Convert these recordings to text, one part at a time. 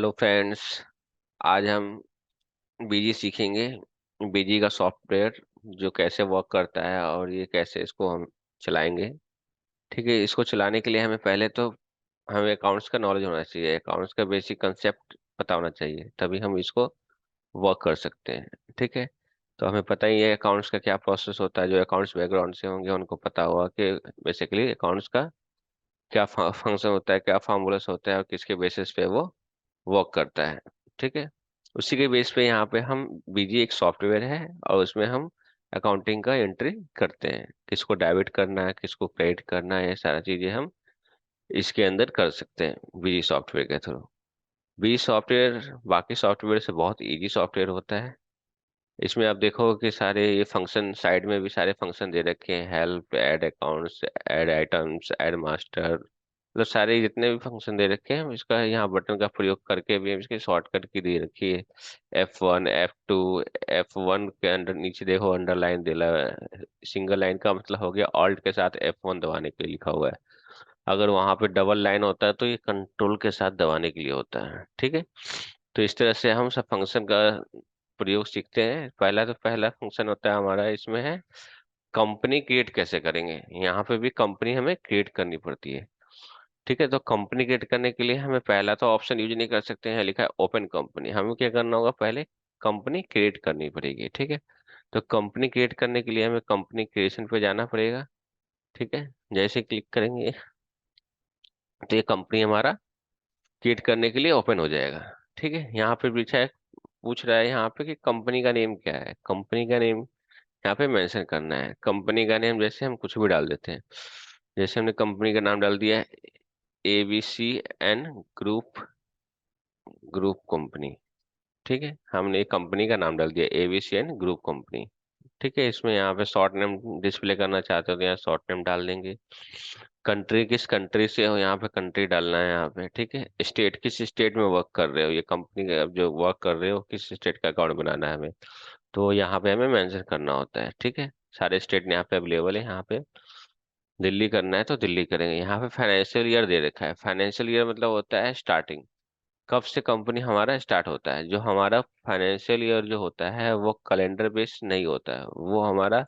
Hello friends. आज हम बीजी सीखेंगे। बीजी का सॉफ्टवेयर जो कैसे वर्क करता है और ये कैसे इसको हम चलाएंगे। ठीक है, इसको चलाने के लिए हमें अकाउंट्स का नॉलेज होना चाहिए। अकाउंट्स का बेसिक कंसेप्ट पता होना चाहिए, तभी हम इसको वर्क कर सकते हैं। ठीक है, तो हमें पता ही है अकाउंट्स का क्या प्रोसेस होता है। जो अकाउंट्स बैकग्राउंड से होंगे उनको पता होगा कि बेसिकली अकाउंट्स का क्या फंक्शन होता है, क्या फार्मूलास होता है और किसके बेसिस पे वो वर्क करता है। ठीक है, उसी के बेस पे यहाँ पे हम बीजी एक सॉफ्टवेयर है और उसमें हम अकाउंटिंग का एंट्री करते हैं। किसको डेबिट करना है, किसको क्रेडिट करना है, ये सारा चीजें हम इसके अंदर कर सकते हैं बीजी सॉफ्टवेयर के थ्रू। बीजी सॉफ्टवेयर बाकी सॉफ्टवेयर से बहुत इजी सॉफ्टवेयर होता है। इसमें आप देखोगे कि सारे ये फंक्शन साइड में भी सारे फंक्शन दे रखे हैं। Help, add accounts, add items, add master, मतलब सारे जितने भी फंक्शन दे रखे हैं हम इसका यहाँ बटन का प्रयोग करके भी हम इसकी शॉर्टकट की दे रखी है। F1, F2, F1 के अंडर नीचे देखो अंडरलाइन दिला है। सिंगल लाइन का मतलब हो गया ऑल्ट के साथ F1 दबाने के लिए लिखा हुआ है। अगर वहां पे डबल लाइन होता है तो ये कंट्रोल के साथ दबाने के लिए होता है। ठीक है, तो इस तरह से हम सब फंक्शन का प्रयोग सीखते हैं। पहला फंक्शन होता है हमारा, इसमें है कंपनी क्रिएट कैसे करेंगे। यहाँ पे भी कंपनी हमें क्रिएट करनी पड़ती है। ठीक है, तो कंपनी क्रिएट करने के लिए हमें पहला तो ऑप्शन यूज नहीं कर सकते हैं, लिखा है ओपन कंपनी। हमें क्या करना होगा, पहले कंपनी क्रिएट करनी पड़ेगी। ठीक है, तो कंपनी क्रिएट करने के लिए हमें कंपनी क्रिएशन पे जाना पड़ेगा। ठीक है, जैसे क्लिक करेंगे तो ये कंपनी हमारा क्रिएट करने के लिए ओपन हो जाएगा। ठीक है, यहाँ पे पूछ रहा है यहाँ पे कि कंपनी का नेम क्या है। कंपनी का नेम यहाँ पे मेंशन करना है। कंपनी का नेम जैसे हम कुछ भी डाल देते हैं। जैसे हमने कंपनी का नाम डाल दिया है ABC एन ग्रुप ग्रुप कंपनी। ठीक है, हमने कंपनी का नाम डाल दिया ABC एन ग्रुप कंपनी। ठीक है, इसमें यहाँ पे शॉर्ट नेम डिस्प्ले करना चाहते हो तो यहाँ शॉर्ट नेम डाल देंगे। कंट्री किस कंट्री से हो, यहाँ पे कंट्री डालना है यहाँ पे। ठीक है, स्टेट किस स्टेट में वर्क कर रहे हो, ये कंपनी का जो वर्क कर रहे हो किस स्टेट का अकाउंट बनाना है हमें, तो यहाँ पे हमें मेंशन करना होता है। ठीक है, सारे स्टेट यहाँ पे अवेलेबल है। यहाँ पे दिल्ली करना है तो दिल्ली करेंगे। यहाँ पे फाइनेंशियल ईयर दे रखा है। फाइनेंशियल ईयर मतलब होता है स्टार्टिंग, कब से कंपनी हमारा स्टार्ट होता है। जो हमारा फाइनेंशियल ईयर जो होता है वो कैलेंडर बेस्ड नहीं होता है। वो हमारा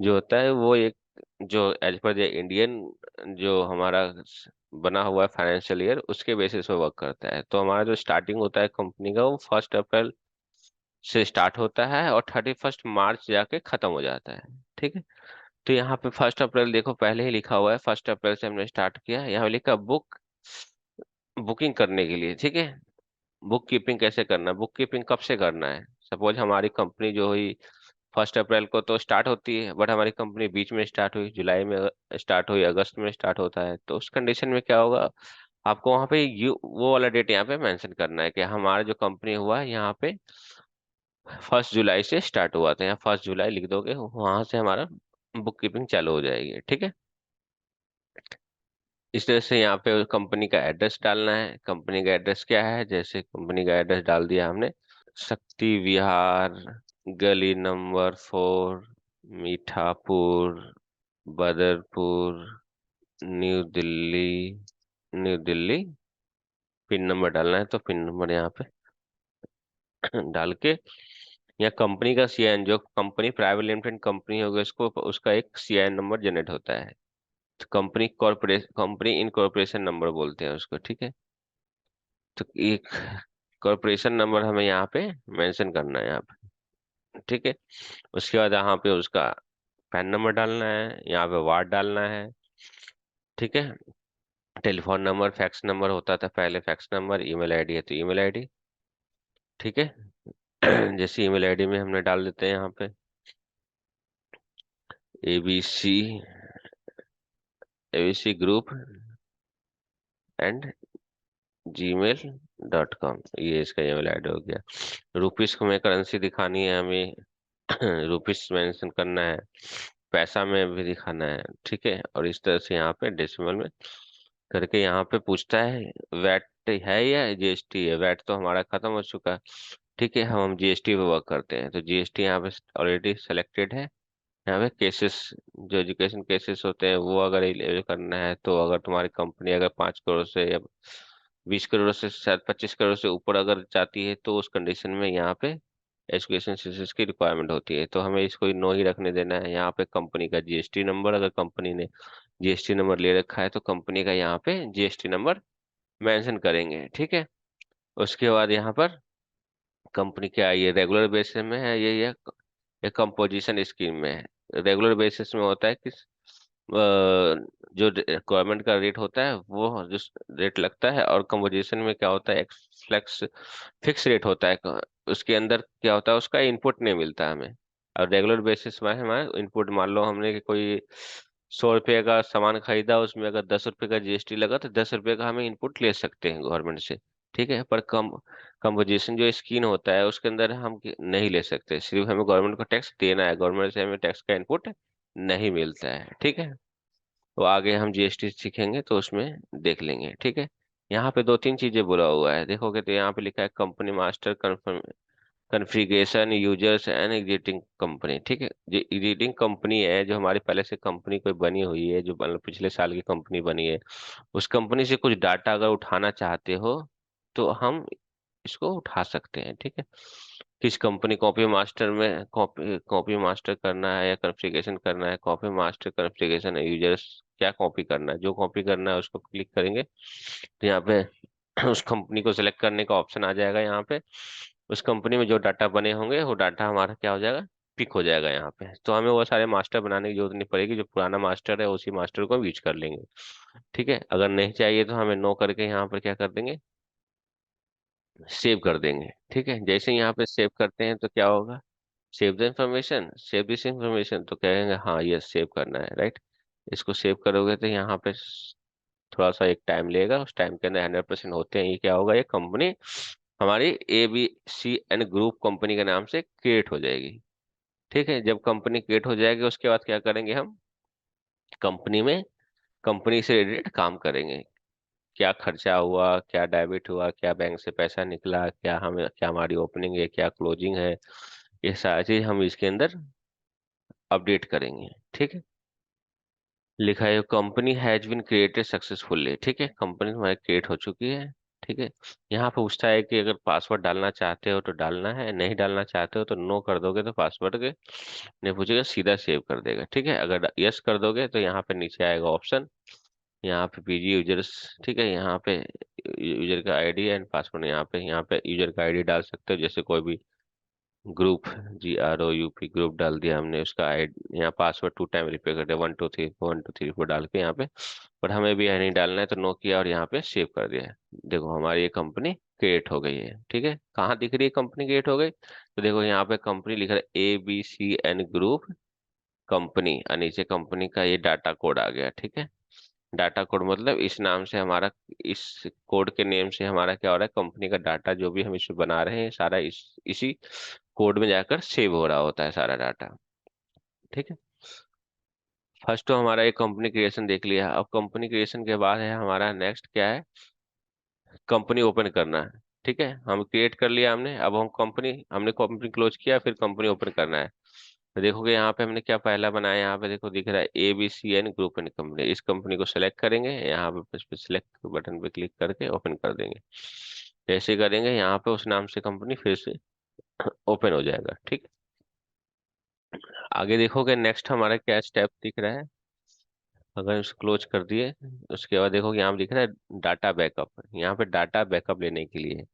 जो होता है वो एक जो एज पर द इंडियन जो हमारा बना हुआ है फाइनेंशियल ईयर उसके बेसिस पे वर्क करता है। तो हमारा जो स्टार्टिंग होता है कंपनी का वो 1 अप्रैल से स्टार्ट होता है और 31 मार्च जाके खत्म हो जाता है। ठीक है, तो यहाँ पे 1 अप्रैल देखो पहले ही लिखा हुआ है। 1 अप्रैल से हमने स्टार्ट किया, यहाँ लिखा बुकिंग करने के लिए। ठीक है, बुक कीपिंग कैसे करना है, बुक कीपिंग कब से करना है। सपोज हमारी कंपनी जो हुई 1 अप्रैल को तो स्टार्ट होती है, बट हमारी कंपनी बीच में स्टार्ट हुई, जुलाई में स्टार्ट हुई, अगस्त में स्टार्ट होता है, तो उस कंडीशन में क्या होगा, आपको वहाँ पे वो वाला डेट यहाँ पे मेंशन करना है कि हमारा जो कंपनी हुआ है यहाँ पे 1 जुलाई से स्टार्ट हुआ था। यहाँ 1 जुलाई लिख दोगे, वहां से हमारा बुक कीपिंग चालू हो जाएगी। ठीक है, इस तरह से यहाँ पे कंपनी का एड्रेस डालना है। कंपनी का एड्रेस क्या है, जैसे कंपनी का एड्रेस डाल दिया हमने, शक्ति विहार, गली number 4, Mithapur, Badarpur, new Delhi, new Delhi. Pin number डालना है तो पिन नंबर यहाँ पे डाल के, या कंपनी का CIN, जो कंपनी प्राइवेट लिमिटेड कंपनी होगी उसको उसका एक CIN नंबर जनरेट होता है। तो कंपनी इनकॉर्पोरेशन नंबर बोलते हैं उसको। ठीक है, तो एक कॉर्पोरेशन नंबर हमें यहाँ पे मेंशन करना है यहाँ पे। ठीक है, उसके बाद यहाँ पे उसका पैन नंबर डालना है, यहाँ पे वार्ड डालना है। ठीक है, टेलीफोन नंबर, फैक्स नंबर होता था पहले, फैक्स नंबर, ईमेल आईडी है तो ईमेल आईडी। ठीक है, जैसे ईमेल आईडी में हमने डाल देते हैं यहाँ पे ABC ABC ग्रुप @gmail.com, ये इसका ईमेल आईडी हो गया। रुपीस को में करेंसी दिखानी है हमें, रुपीस मेंशन करना है, पैसा में भी दिखाना है। ठीक है, और इस तरह से यहाँ पे डेसिमल में करके यहाँ पे पूछता है वैट है या GST है। वैट तो हमारा खत्म हो चुका है। ठीक है, हम GST पे वर्क करते हैं तो GST यहाँ पे ऑलरेडी सेलेक्टेड है। यहाँ पे केसेस, जो एजुकेशन केसेस होते हैं वो अगर ये करना है, तो अगर तुम्हारी कंपनी अगर 5 करोड़ से या 20 करोड़ से शायद 25 करोड़ से ऊपर अगर जाती है तो उस कंडीशन में यहाँ पे एजुकेशन सर्विसेज की रिक्वायरमेंट होती है, तो हमें इसको नो ही रखने देना है। यहाँ पे कंपनी का जीएसटी नंबर, अगर कंपनी ने जीएसटी नंबर ले रखा है तो कंपनी का यहाँ पे जीएसटी नंबर मेंशन करेंगे, ठीक है। उसके बाद यहाँ पर कंपनी क्या है, ये रेगुलर बेसिस में है, ये कंपोजिशन स्कीम में है। रेगुलर बेसिस में होता है कि जो गवर्नमेंट का रेट होता है वो जो रेट लगता है, और कंपोजिशन में क्या होता है, एक फ्लेक्स फिक्स रेट होता है। उसके अंदर क्या होता है, उसका इनपुट नहीं मिलता हमें। और रेगुलर बेसिस में हमारा इनपुट, मान लो हमने कि कोई 100 रुपये का सामान खरीदा, उसमें अगर 10 रुपये का जीएसटी लगा तो 10 रुपये का हमें इनपुट ले सकते हैं गवर्नमेंट से, ठीक है। पर कंपोजिशन जो स्कीम होता है उसके अंदर हम नहीं ले सकते, सिर्फ हमें गवर्नमेंट को टैक्स देना है, गवर्नमेंट से हमें टैक्स का इनपुट नहीं मिलता है, ठीक है। तो आगे हम जीएसटी सीखेंगे तो उसमें देख लेंगे, ठीक है। यहाँ पे दो तीन चीजें बोला हुआ है, देखोगे तो यहाँ पे लिखा है company master configuration users and exiting company, ठीक है। जो एग्जिटिंग कंपनी है, जो हमारी पहले से कंपनी कोई बनी हुई है, जो मतलब पिछले साल की कंपनी बनी है, उस कंपनी से कुछ डाटा अगर उठाना चाहते हो तो हम इसको उठा सकते हैं, ठीक है। किस कंपनी कॉपी मास्टर में कॉपी कॉपी मास्टर करना है या कॉन्फ़िगरेशन करना है, कॉपी मास्टर कॉन्फ़िगरेशन यूजर्स क्या कॉपी करना है, जो कॉपी करना है उसको क्लिक करेंगे तो यहाँ पे उस कंपनी को सिलेक्ट करने का ऑप्शन आ जाएगा। यहाँ पे उस कंपनी में जो डाटा बने होंगे वो डाटा हमारा क्या हो जाएगा, पिक हो जाएगा यहाँ पे। तो हमें वो सारे मास्टर बनाने की जरूरत नहीं पड़ेगी, जो पुराना मास्टर है उसी मास्टर को यूज कर लेंगे, ठीक है। अगर नहीं चाहिए तो हमें नो करके यहाँ पर क्या कर देंगे, सेव कर देंगे, ठीक है। जैसे ही यहाँ पे सेव करते हैं तो क्या होगा, save the information, save this information, तो कहेंगे हाँ ये सेव करना है, राइट। इसको सेव करोगे तो यहाँ पे थोड़ा सा एक टाइम लेगा, उस टाइम के अंदर 100% होते हैं, ये क्या होगा, ये कंपनी हमारी ABC एंड ग्रुप कंपनी के नाम से क्रिएट हो जाएगी, ठीक है। जब कंपनी क्रिएट हो जाएगी उसके बाद क्या करेंगे, हम कंपनी में कंपनी से रिलेटेड काम करेंगे। क्या खर्चा हुआ, क्या डेबिट हुआ, क्या बैंक से पैसा निकला, क्या हमारी ओपनिंग है, क्या क्लोजिंग है, ये सारी चीज हम इसके अंदर अपडेट करेंगे, ठीक है। लिखा है company has been created successfully, ठीक है, कंपनी हमारी क्रिएट हो चुकी है, ठीक है। यहाँ पे पूछता है कि अगर पासवर्ड डालना चाहते हो तो डालना है, नहीं डालना चाहते हो तो नो कर दोगे तो पासवर्ड के नहीं पूछेगा, सीधा सेव कर देगा, ठीक है। अगर यस कर दोगे तो यहाँ पे नीचे आएगा ऑप्शन, यहाँ पे पीजी यूजर्स, ठीक है। यहाँ पे यूजर का आईडी एंड पासवर्ड, यहाँ पे यूजर का आईडी डाल सकते हो, जैसे कोई भी ग्रुप, GROUP ग्रुप डाल दिया हमने, उसका आईडी, यहाँ पासवर्ड 2 टाइम रिपीट कर दिया, 1 2 3 4 1 2 3 4 डाल के यहाँ पे। पर हमें भी नहीं डालना है तो नो किया और यहाँ पे सेव कर दिया है। देखो हमारी ये कंपनी क्रिएट हो गई है, ठीक है। कहाँ दिख रही है कंपनी क्रिएट हो गई, तो देखो यहाँ पे कंपनी लिखा है ABC एंड ग्रुप कंपनी, और नीचे कंपनी का ये डाटा कोड आ गया, ठीक है। डाटा कोड मतलब इस नाम से हमारा, इस कोड के नेम से हमारा क्या हो रहा है, कंपनी का डाटा जो भी हम इसमें बना रहे हैं सारा इसी कोड में जाकर सेव हो रहा होता है सारा डाटा, ठीक है। फर्स्ट तो हमारा ये कंपनी क्रिएशन देख लिया। अब कंपनी क्रिएशन के बाद है हमारा नेक्स्ट क्या है, कंपनी ओपन करना है, ठीक है। हम क्रिएट कर लिया हमने, अब हमने कंपनी क्लोज किया, फिर कंपनी ओपन करना है। तो देखोगे यहाँ पे हमने क्या पहला बनाया, यहाँ पे देखो दिख रहा है ABC and group and company, इस कंपनी को सेलेक्ट करेंगे, यहाँ पे इस पे सिलेक्ट बटन पे क्लिक करके ओपन कर देंगे। जैसे करेंगे यहाँ पे उस नाम से कंपनी फिर से ओपन हो जाएगा, ठीक। आगे देखोगे नेक्स्ट हमारा क्या स्टेप दिख रहा है, अगर इसको क्लोज कर दिए उसके बाद देखोगे यहाँ पे दिख रहा है डाटा बैकअप, यहाँ पे डाटा बैकअप लेने के लिए,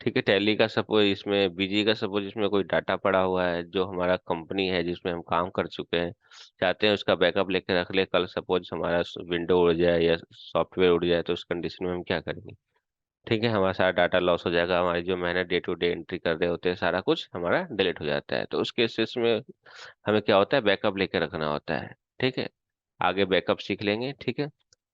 ठीक है। टैली का सपोज इसमें, बीजी का सपोज इसमें कोई डाटा पड़ा हुआ है जो हमारा कंपनी है जिसमें हम काम कर चुके हैं, चाहते हैं उसका बैकअप लेके रख ले, कल सपोज हमारा विंडो उड़ जाए या सॉफ्टवेयर उड़ जाए तो उस कंडीशन में हम क्या करेंगे, ठीक है। हमारा सारा डाटा लॉस हो जाएगा, हमारी जो मैंने डे टू डे एंट्री कर रहे होते हैं सारा कुछ हमारा डिलीट हो जाता है। तो उस केसेस में हमें क्या होता है, बैकअप लेके रखना होता है, ठीक है। आगे बैकअप सीख लेंगे, ठीक है।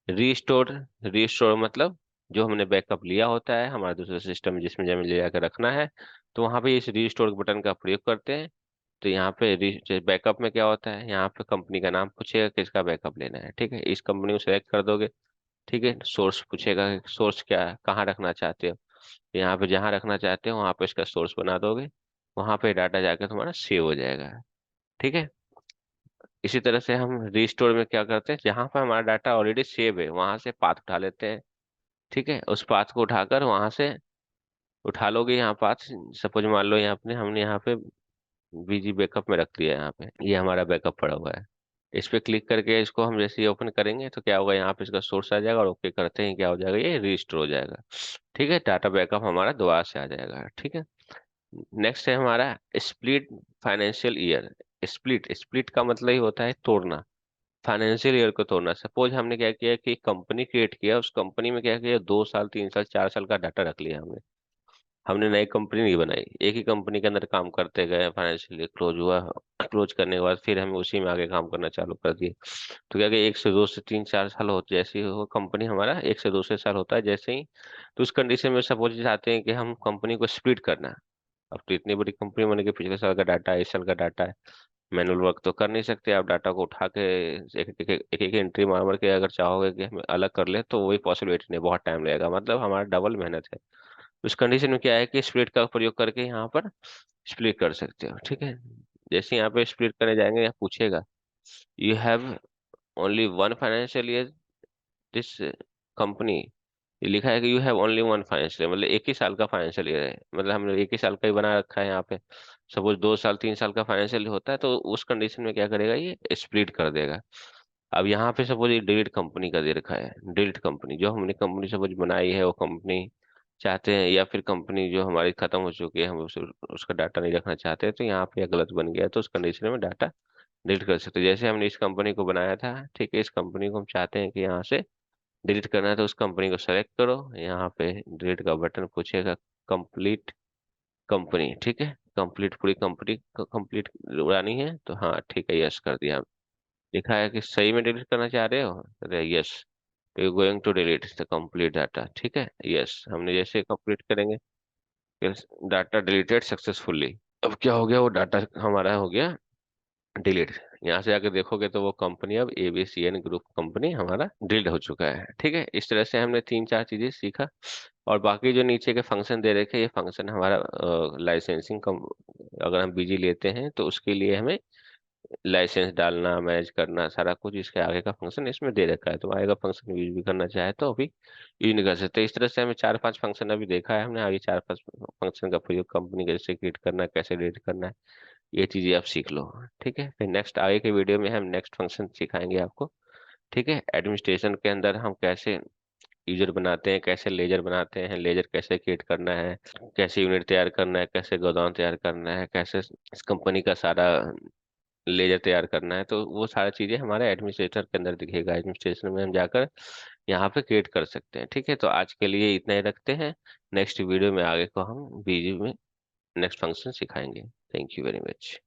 रीस्टोर, रीस्टोर मतलब जो हमने बैकअप लिया होता है हमारे दूसरे सिस्टम में जिसमें हमें ले जाकर रखना है, तो वहां पे इस रीस्टोर बटन का प्रयोग करते हैं। तो यहाँ पे बैकअप में क्या होता है, यहाँ पे कंपनी का नाम पूछेगा किसका बैकअप लेना है, ठीक है। इस कंपनी को सेलेक्ट कर दोगे, ठीक है। सोर्स पूछेगा, सोर्स क्या है, कहाँ रखना चाहते हो, यहाँ पे जहाँ रखना चाहते हो वहां पे इसका सोर्स बना दोगे, वहां पे डाटा जाकर तुम्हारा सेव हो जाएगा, ठीक है। इसी तरह से हम रिस्टोर में क्या करते हैं, जहां पर हमारा डाटा ऑलरेडी सेव है वहां से पाथ उठा लेते हैं, ठीक है, उस पाथ को उठाकर वहां से उठा लोगे यहाँ पाथ। सपोज मान लो यहाँ पे हमने यहाँ पे बीजी बैकअप में रख दिया है, यहाँ पे ये हमारा बैकअप पड़ा हुआ है। इस पे क्लिक करके इसको हम जैसे ही ओपन करेंगे तो क्या होगा, यहाँ पे इसका सोर्स आ जाएगा और ओके करते ही क्या हो जाएगा, ये रजिस्टर हो जाएगा। ठीक है, डाटा बैकअप हमारा दोबारा से आ जाएगा। ठीक है, नेक्स्ट है हमारा split financial year. Split split का मतलब ही होता है तोड़ना, फाइनेंशियल ईयर को तोड़ना। सपोज हमने क्या किया कि कंपनी क्रिएट किया, उस कंपनी में क्या किया, 2 साल 3 साल 4 साल का डाटा रख लिया हमने। हमने नई कंपनी नहीं बनाई, एक ही कंपनी के अंदर काम करते गए, फाइनेंशियल ईयर क्लोज हुआ, क्लोज करने के बाद फिर हमें उसी में आगे काम करना चालू कर दिए। तो क्या कि 1 से 2 से 3 4 साल होते, जैसे ही वो कंपनी हमारा 1 से 2 साल होता है जैसे ही, तो उस कंडीशन में सपोज चाहते हैं कि हम कंपनी को स्प्लिट करना है। अब तो इतनी बड़ी कंपनी बने कि पिछले साल का डाटा है, इस साल का डाटा है, मैनुअल वर्क तो कर नहीं सकते। आप डाटा को उठा के एक एक एंट्री मार मार के अगर चाहोगे कि हम अलग कर ले तो वही पॉसिबिलिटी नहीं, बहुत टाइम लगेगा, मतलब हमारा डबल मेहनत है। उस कंडीशन में क्या है कि स्प्लिट का प्रयोग करके यहाँ पर स्प्लिट कर सकते हो। ठीक है, जैसे यहाँ पे स्प्लिट करने जाएंगे, यहाँ पूछेगा you have only one financial year this company. ये लिखा है कि you have only one financial, मतलब एक ही साल का फाइनेंशियल ईयर है, मतलब हमने एक ही साल का ही बना रखा है यहाँ पे। सपोज 2 साल 3 साल का फाइनेंशियल होता है तो उस कंडीशन में क्या करेगा, ये स्प्लिट कर देगा। अब यहाँ पे सपोज ये डिलीट कंपनी का दे रखा है, डिलीट कंपनी, जो हमने कंपनी सपोज बनाई है वो कंपनी चाहते हैं, या फिर कंपनी जो हमारी खत्म हो चुकी है हम उसका डाटा नहीं रखना चाहते, तो यहाँ पे गलत बन गया, तो उस कंडीशन में डाटा डिलीट कर सकते हैं। जैसे हमने इस कंपनी को बनाया था, ठीक है, इस कंपनी को हम चाहते हैं कि यहाँ से डिलीट करना है, तो उस कंपनी को सेलेक्ट करो, यहाँ पे डिलीट का बटन पूछेगा, कंप्लीट कंपनी। ठीक है, कंप्लीट पूरी कंपनी कंप्लीट उड़ानी है, तो हाँ ठीक है, यस कर दिया। लिखा है कि सही में डिलीट करना चाह रहे हो, अरे यस, तो you going to delete the complete data. ठीक है, यस, हमने जैसे कंप्लीट करेंगे, डाटा डिलीटेड सक्सेसफुली। अब क्या हो गया, वो डाटा हमारा हो गया डिलीट। यहाँ से आके देखोगे तो वो कंपनी अब एबीसीएन ग्रुप कंपनी हमारा डिलीट हो चुका है। ठीक है, इस तरह से हमने 3 4 चीजें सीखा। और बाकी जो नीचे के फंक्शन दे रखे, ये फंक्शन हमारा लाइसेंसिंग कम, अगर हम बीजी लेते हैं तो उसके लिए हमें लाइसेंस डालना, मैनेज करना, सारा कुछ इसके आगे का फंक्शन इसमें दे रखा है। तो आगे का फंक्शन यूज भी करना चाहे तो अभी यूज नहीं कर सकते। इस तरह से हमें 4 5 फंक्शन अभी देखा है हमने, आगे 4 5 फंक्शन का प्रयोग कंपनी कैसे क्रिएट करना है, कैसे डिलीट करना है, ये चीजें आप सीख लो। ठीक है, फिर नेक्स्ट आगे के वीडियो में हम नेक्स्ट फंक्शन सिखाएंगे आपको। ठीक है, एडमिनिस्ट्रेशन के अंदर हम कैसे यूजर बनाते हैं, कैसे लेजर बनाते हैं, लेजर कैसे क्रिएट करना है, कैसे यूनिट तैयार करना है, कैसे गोदाम तैयार करना है, कैसे इस कंपनी का सारा लेजर तैयार करना है, तो वो सारी चीजें हमारे एडमिनिस्ट्रेटर के अंदर दिखेगा। एडमिनिस्ट्रेशन में हम जाकर यहाँ पे क्रिएट कर सकते हैं। ठीक है, तो आज के लिए इतना ही रखते हैं, नेक्स्ट वीडियो में आगे को हम बीजी में नेक्स्ट फंक्शन सिखाएंगे। Thank you very much.